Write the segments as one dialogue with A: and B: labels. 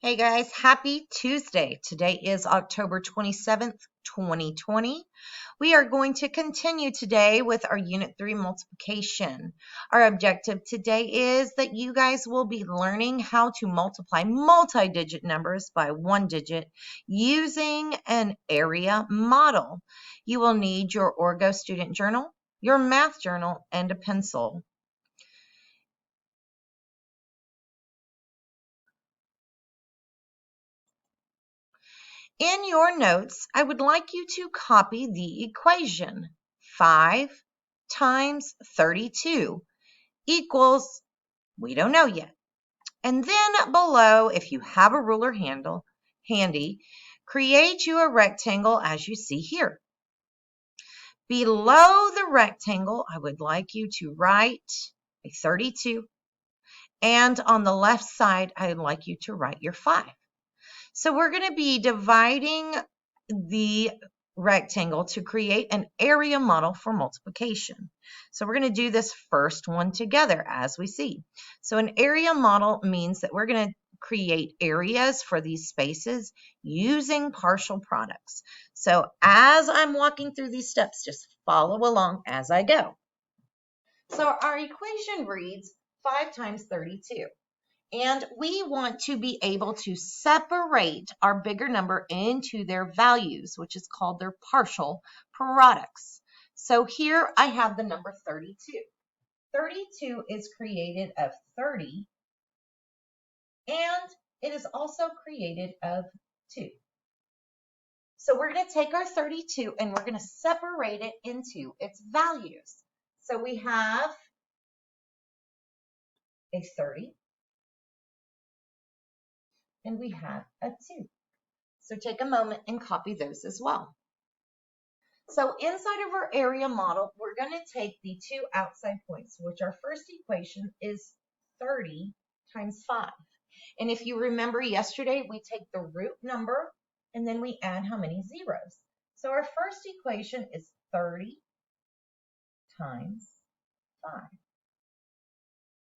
A: Hey guys, happy Tuesday. Today is October 27th, 2020. We are going to continue today with our Unit 3 multiplication. Our objective today is that you guys will be learning how to multiply multi-digit numbers by one digit using an area model. You will need your Orgo student journal, your math journal, and a pencil. In your notes, I would like you to copy the equation. 5 times 32 equals, we don't know yet. And then below, if you have a ruler handle handy, create you a rectangle as you see here. Below the rectangle, I would like you to write a 32. And on the left side, I would like you to write your 5. So we're going to be dividing the rectangle to create an area model for multiplication. So we're going to do this first one together as we see. So an area model means that we're going to create areas for these spaces using partial products. So as I'm walking through these steps, just follow along as I go. So our equation reads 5 times 32. And we want to be able to separate our bigger number into their values, which is called their partial products. So here I have the number 32. 32 is created of 30, and it is also created of 2. So we're going to take our 32 and we're going to separate it into its values. So we have a 30. And we have a 2. So take a moment and copy those as well. So inside of our area model, we're going to take the two outside points, which our first equation is 30 times 5. And if you remember yesterday, we take the root number and then we add how many zeros. So our first equation is 30 times 5,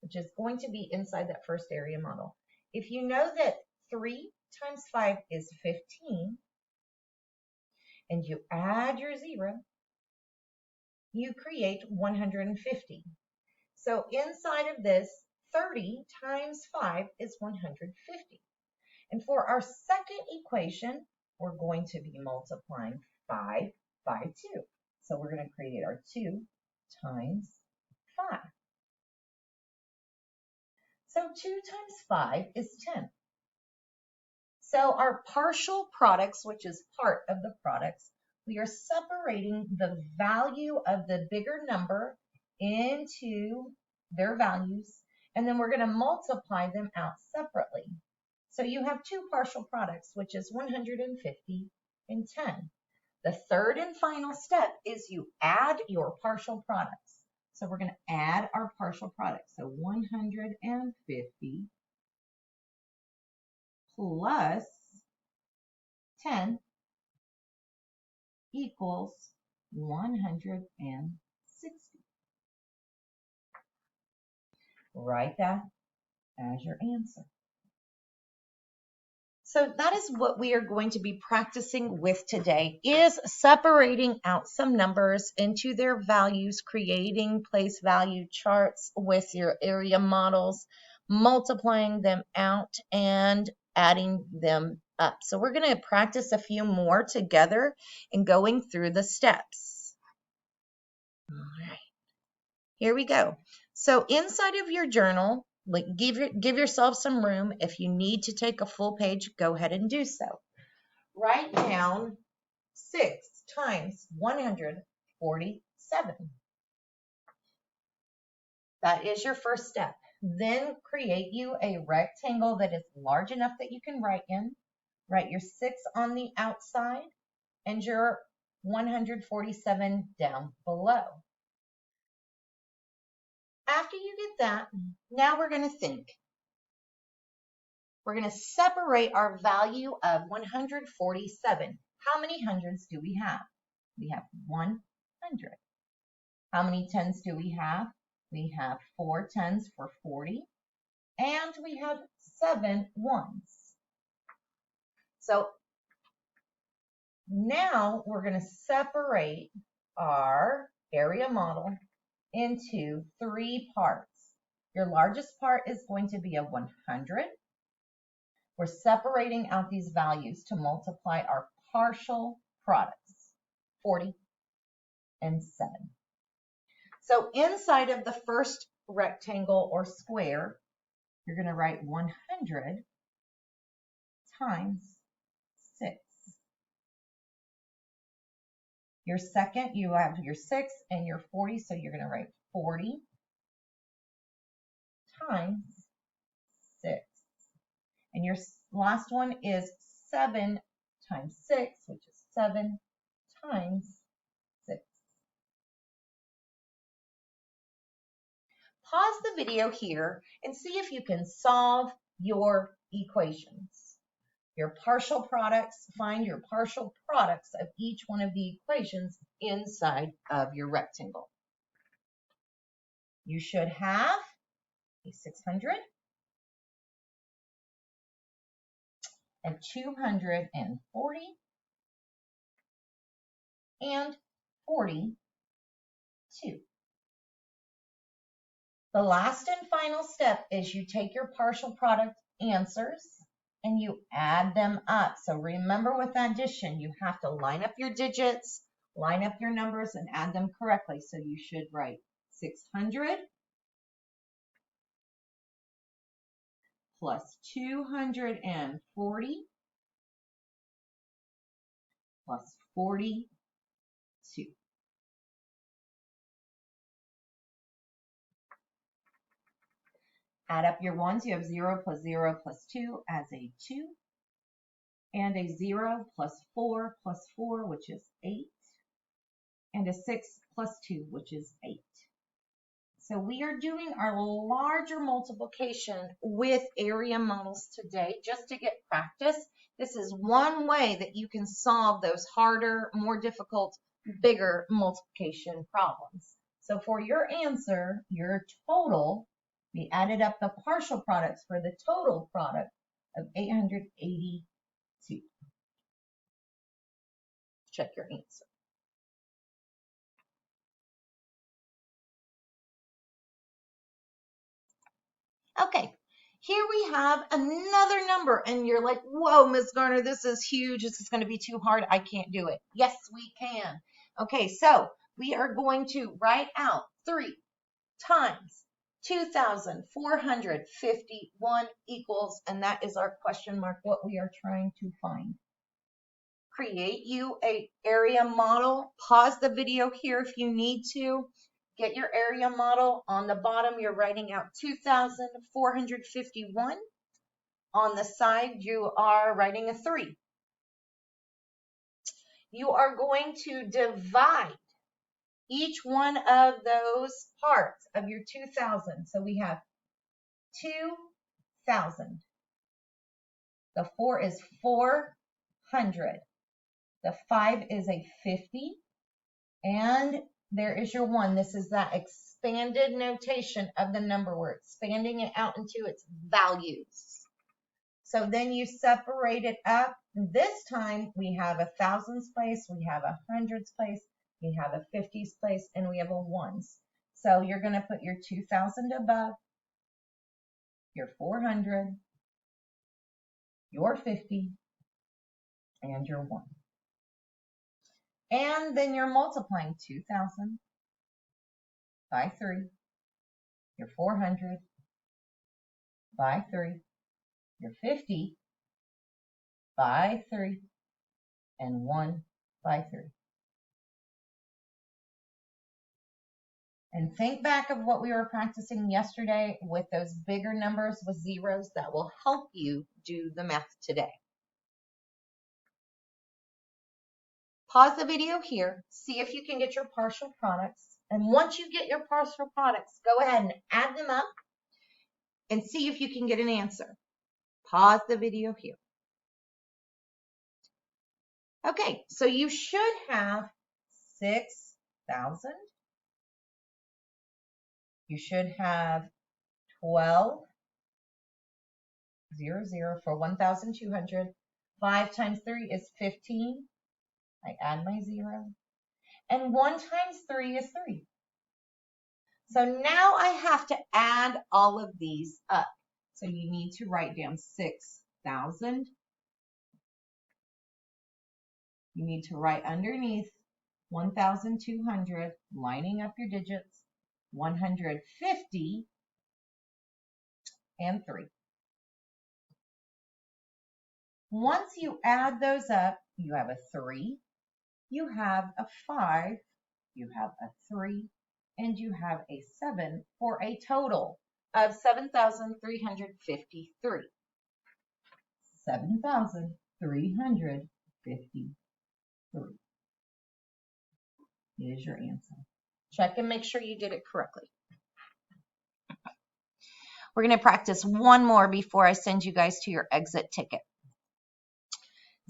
A: which is going to be inside that first area model. If you know that 3 times 5 is 15, and you add your 0, you create 150. So inside of this, 30 times 5 is 150. And for our second equation, we're going to be multiplying 5 by 2. So we're going to create our 2 times 5. So 2 times 5 is 10. So our partial products, which is part of the products, we are separating the value of the bigger number into their values, and then we're going to multiply them out separately. So you have two partial products, which is 150 and 10. The third and final step is you add your partial products. So we're going to add our partial products. So 150 plus 10 equals 160. Write that as your answer. So that is what we are going to be practicing with today, is separating out some numbers into their values, creating place value charts with your area models, multiplying them out, and adding them up. So we're going to practice a few more together and going through the steps. All right, here we go. So inside of your journal, give yourself some room. If you need to take a full page, go ahead and do so. Write down 6 times 147. That is your first step. Then create you a rectangle that is large enough that you can write in. Write your 6 on the outside and your 147 down below. After you get that, now we're going to think. We're going to separate our value of 147. How many hundreds do we have? We have 100. How many tens do we have? We have 4 tens for 40. And we have 7 ones. So now we're going to separate our area model into 3 parts. Your largest part is going to be a 100. We're separating out these values to multiply our partial products, 40 and 7. So inside of the first rectangle or square, you're going to write 100 times 6. Your second, you have your 6 and your 40, so you're going to write 40 times 6. And your last one is 7 times 6, which is 7 times 6. Pause the video here and see if you can solve your equations. Your partial products, find your partial products of each one of the equations inside of your rectangle. You should have a 600, a 240, and 42. The last and final step is you take your partial product answers and you add them up. So remember with addition, you have to line up your digits, line up your numbers, and add them correctly. So you should write 600 plus 240 plus 42. Add up your ones. You have 0 plus 0 plus 2 as a 2. And a 0 plus 4 plus 4, which is 8. And a 6 plus 2, which is 8. So we are doing our larger multiplication with area models today just to get practice. This is one way that you can solve those harder, more difficult, bigger multiplication problems. So for your answer, your total, we added up the partial products for the total product of 882. Check your answer. Okay, here we have another number, and you're like, whoa, Ms. Garner, this is huge. This is going to be too hard. I can't do it. Yes, we can. Okay, so we are going to write out 3 times 2,451 equals, and that is our question mark, what we are trying to find. Create you a area model. Pause the video here if you need to. Get your area model. On the bottom, you're writing out 2,451. On the side, you are writing a 3. You are going to divide each one of those parts of your 2,000. So we have 2,000. The 4 is 400. The 5 is a 50. And there is your 1. This is that expanded notation of the number. We're expanding it out into its values. So then you separate it up. This time we have a thousands place, we have a hundreds place, we have a 50s place, and we have a ones. So you're going to put your 2,000 above, your 400, your 50, and your 1. And then you're multiplying 2,000 by 3, your 400 by 3, your 50 by 3, and 1 by 3. And think back of what we were practicing yesterday with those bigger numbers with zeros. That will help you do the math today. Pause the video here, see if you can get your partial products. And once you get your partial products, go ahead and add them up and see if you can get an answer. Pause the video here. Okay, so you should have 6,000. You should have 12,000 for 1,200, 5 times 3 is 15. I add my 0. And 1 times 3 is 3. So now I have to add all of these up. So you need to write down 6,000. You need to write underneath 1,200, lining up your digits, 150, and 3. Once you add those up, you have a 3, you have a 5, you have a 3, and you have a 7 for a total of 7,353. 7,353 is your answer. Check and make sure you did it correctly. We're going to practice one more before I send you guys to your exit ticket.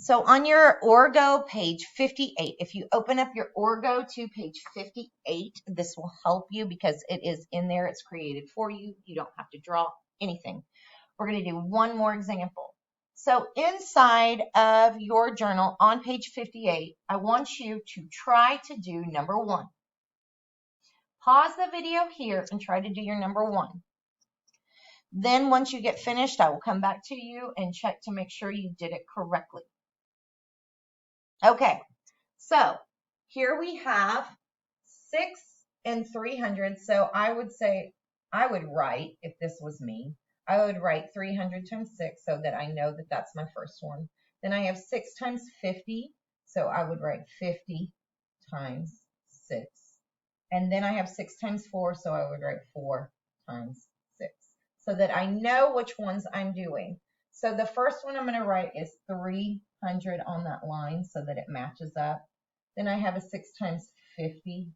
A: So on your Orgo page 58, if you open up your Orgo to page 58, this will help you because it is in there. It's created for you. You don't have to draw anything. We're going to do one more example. So inside of your journal on page 58, I want you to try to do number 1. Pause the video here and try to do your number 1. Then once you get finished, I will come back to you and check to make sure you did it correctly. Okay, so here we have 6 and 300. So I would say, I would write, if this was me, I would write 300 times 6 so that I know that that's my first one. Then I have 6 times 50. So I would write 50 times 6. And then I have 6 times 4. So I would write 4 times 6 so that I know which ones I'm doing. So the first one I'm going to write is 300 on that line so that it matches up. Then I have a 6 times 50,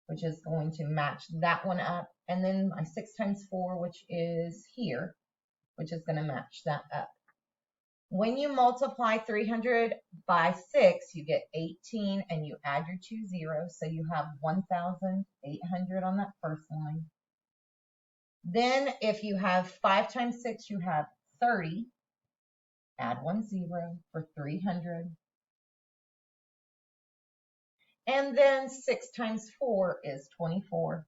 A: which is going to match that one up. And then my 6 times 4, which is here, which is going to match that up. When you multiply 300 by 6, you get 18, and you add your 2 zeros. So you have 1,800 on that first line. Then if you have 5 times 6, you have 30. Add 1 0 for 300. And then 6 times 4 is 24.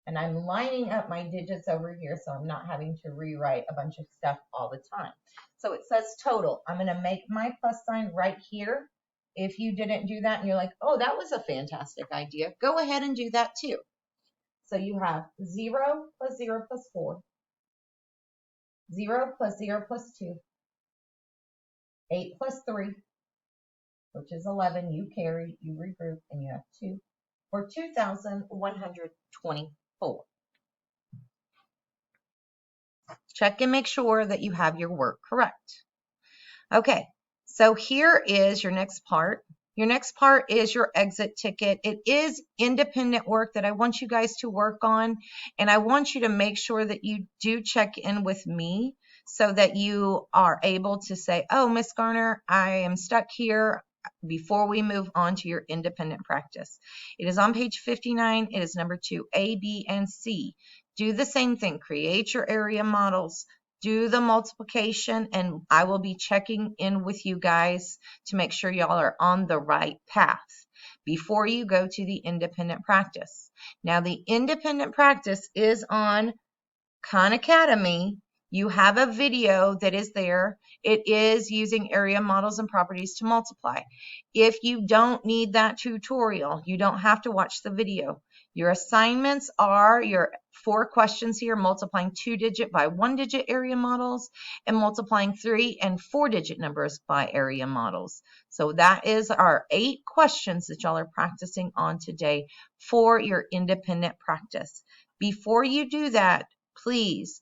A: And I'm lining up my digits over here so I'm not having to rewrite a bunch of stuff all the time. So it says total. I'm going to make my plus sign right here. If you didn't do that and you're like, oh, that was a fantastic idea, go ahead and do that too. So you have 0 plus 0 plus 4, 0 plus 0 plus 2, 8 plus 3, which is 11. You carry, you regroup, and you have 2 for 2,124. Check and make sure that you have your work correct. Okay, so here is your next part. Your next part is your exit ticket. It is independent work that I want you guys to work on, and I want you to make sure that you do check in with me so that you are able to say, oh, Miss Garner, I am stuck here, before we move on to your independent practice. It is on page 59. It is number 2, A, B, and C. Do the same thing. Create your area models. Do the multiplication, and I will be checking in with you guys to make sure y'all are on the right path before you go to the independent practice. Now, the independent practice is on Khan Academy. You have a video that is there. It is using area models and properties to multiply. If you don't need that tutorial, you don't have to watch the video. Your assignments are your 4 questions here, multiplying 2-digit by 1-digit area models and multiplying 3 and 4-digit numbers by area models. So that is our 8 questions that y'all are practicing on today for your independent practice. Before you do that, please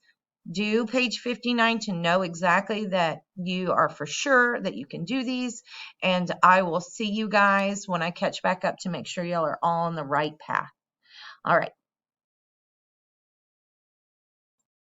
A: do page 59 to know exactly that you are for sure that you can do these. And I will see you guys when I catch back up to make sure y'all are all on the right path. All right.